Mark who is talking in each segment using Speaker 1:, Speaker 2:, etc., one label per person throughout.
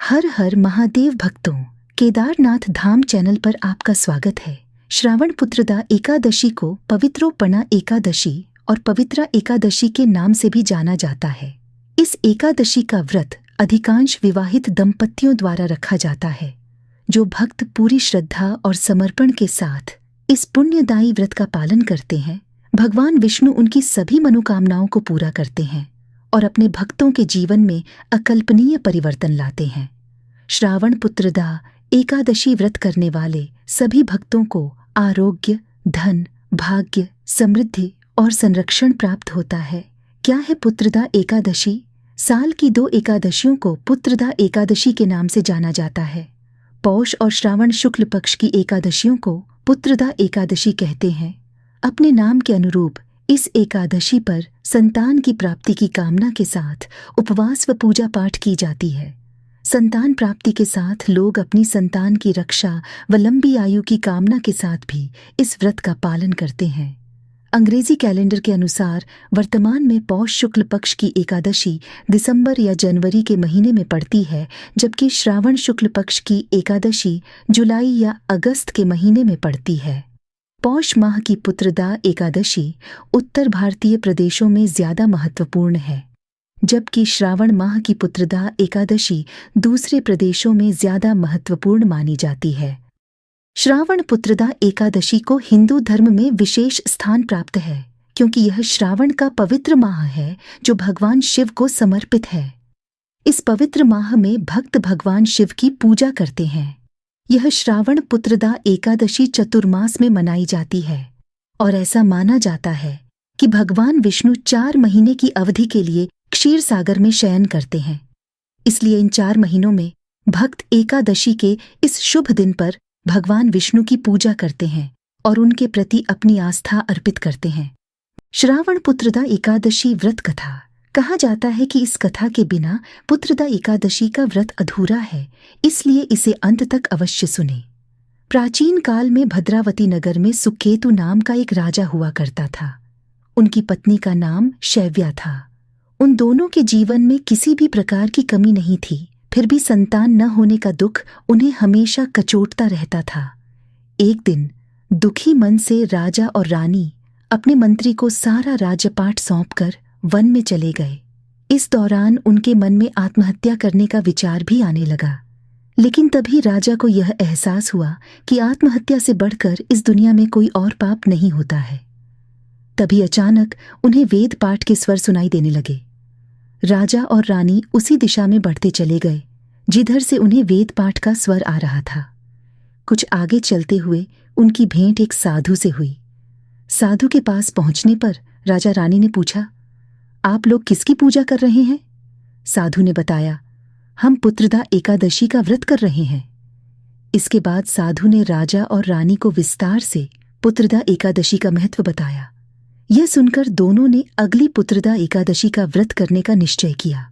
Speaker 1: हर हर महादेव भक्तों, केदारनाथ धाम चैनल पर आपका स्वागत है। श्रावण पुत्रदा एकादशी को पवित्रोपणा एकादशी और पवित्रा एकादशी के नाम से भी जाना जाता है। इस एकादशी का व्रत अधिकांश विवाहित दंपतियों द्वारा रखा जाता है। जो भक्त पूरी श्रद्धा और समर्पण के साथ इस पुण्यदायी व्रत का पालन करते हैं, भगवान विष्णु उनकी सभी मनोकामनाओं को पूरा करते हैं और अपने भक्तों के जीवन में अकल्पनीय परिवर्तन लाते हैं। श्रावण पुत्रदा एकादशी व्रत करने वाले सभी भक्तों को आरोग्य, धन, भाग्य, समृद्धि और संरक्षण प्राप्त होता है। क्या है पुत्रदा एकादशी? साल की 2 एकादशियों को पुत्रदा एकादशी के नाम से जाना जाता है। पौष और श्रावण शुक्ल पक्ष की एकादशियों को पुत्रदा एकादशी कहते हैं। अपने नाम के अनुरूप इस एकादशी पर संतान की प्राप्ति की कामना के साथ उपवास व पूजा पाठ की जाती है। संतान प्राप्ति के साथ लोग अपनी संतान की रक्षा व लंबी आयु की कामना के साथ भी इस व्रत का पालन करते हैं। अंग्रेजी कैलेंडर के अनुसार वर्तमान में पौष शुक्ल पक्ष की एकादशी दिसंबर या जनवरी के महीने में पड़ती है, जबकि श्रावण शुक्ल पक्ष की एकादशी जुलाई या अगस्त के महीने में पड़ती है। पौष माह की पुत्रदा एकादशी उत्तर भारतीय प्रदेशों में ज्यादा महत्वपूर्ण है, जबकि श्रावण माह की पुत्रदा एकादशी दूसरे प्रदेशों में ज्यादा महत्वपूर्ण मानी जाती है। श्रावण पुत्रदा एकादशी को हिंदू धर्म में विशेष स्थान प्राप्त है, क्योंकि यह श्रावण का पवित्र माह है जो भगवान शिव को समर्पित है। इस पवित्र माह में भक्त भगवान शिव की पूजा करते हैं। यह श्रावण पुत्रदा एकादशी चतुर्मास में मनाई जाती है और ऐसा माना जाता है कि भगवान विष्णु 4 महीने की अवधि के लिए क्षीर सागर में शयन करते हैं। इसलिए इन 4 महीनों में भक्त एकादशी के इस शुभ दिन पर भगवान विष्णु की पूजा करते हैं और उनके प्रति अपनी आस्था अर्पित करते हैं। श्रावण पुत्रदा एकादशी व्रत कथा। कहा जाता है कि इस कथा के बिना पुत्रदा एकादशी का व्रत अधूरा है, इसलिए इसे अंत तक अवश्य सुने। प्राचीन काल में भद्रावती नगर में सुकेतु नाम का एक राजा हुआ करता था। उनकी पत्नी का नाम शैव्या था। उन दोनों के जीवन में किसी भी प्रकार की कमी नहीं थी, फिर भी संतान न होने का दुख उन्हें हमेशा कचोटता रहता था। एक दिन दुखी मन से राजा और रानी अपने मंत्री को सारा राज्यपाठ सौंपकर वन में चले गए। इस दौरान उनके मन में आत्महत्या करने का विचार भी आने लगा, लेकिन तभी राजा को यह एहसास हुआ कि आत्महत्या से बढ़कर इस दुनिया में कोई और पाप नहीं होता है। तभी अचानक उन्हें वेद पाठ के स्वर सुनाई देने लगे। राजा और रानी उसी दिशा में बढ़ते चले गए जिधर से उन्हें वेद पाठ का स्वर आ रहा था। कुछ आगे चलते हुए उनकी भेंट एक साधु से हुई। साधु के पास पहुंचने पर राजा रानी ने पूछा, आप लोग किसकी पूजा कर रहे हैं? साधु ने बताया, हम पुत्रदा एकादशी का व्रत कर रहे हैं। इसके बाद साधु ने राजा और रानी को विस्तार से पुत्रदा एकादशी का महत्व बताया। यह सुनकर दोनों ने अगली पुत्रदा एकादशी का व्रत करने का निश्चय किया।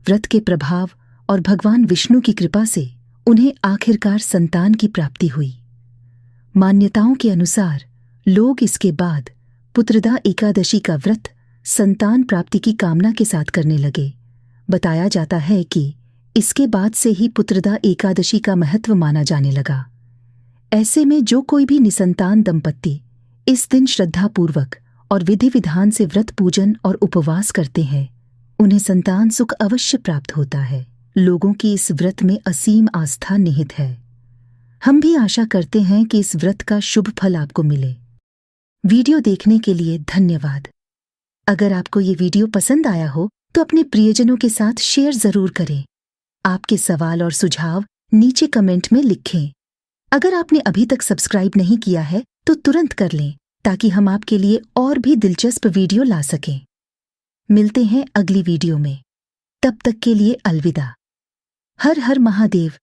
Speaker 1: व्रत के प्रभाव और भगवान विष्णु की कृपा से उन्हें आखिरकार संतान की प्राप्ति हुई। मान्यताओं के अनुसार लोग इसके बाद पुत्रदा एकादशी का व्रत संतान प्राप्ति की कामना के साथ करने लगे। बताया जाता है कि इसके बाद से ही पुत्रदा एकादशी का महत्व माना जाने लगा। ऐसे में जो कोई भी निसंतान दंपत्ति इस दिन श्रद्धापूर्वक और विधि विधान से व्रत पूजन और उपवास करते हैं, उन्हें संतान सुख अवश्य प्राप्त होता है। लोगों की इस व्रत में असीम आस्था निहित है। हम भी आशा करते हैं कि इस व्रत का शुभ फल आपको मिले। वीडियो देखने के लिए धन्यवाद। अगर आपको ये वीडियो पसंद आया हो तो अपने प्रियजनों के साथ शेयर जरूर करें। आपके सवाल और सुझाव नीचे कमेंट में लिखें। अगर आपने अभी तक सब्सक्राइब नहीं किया है तो तुरंत कर लें, ताकि हम आपके लिए और भी दिलचस्प वीडियो ला सकें। मिलते हैं अगली वीडियो में। तब तक के लिए अलविदा। हर हर महादेव।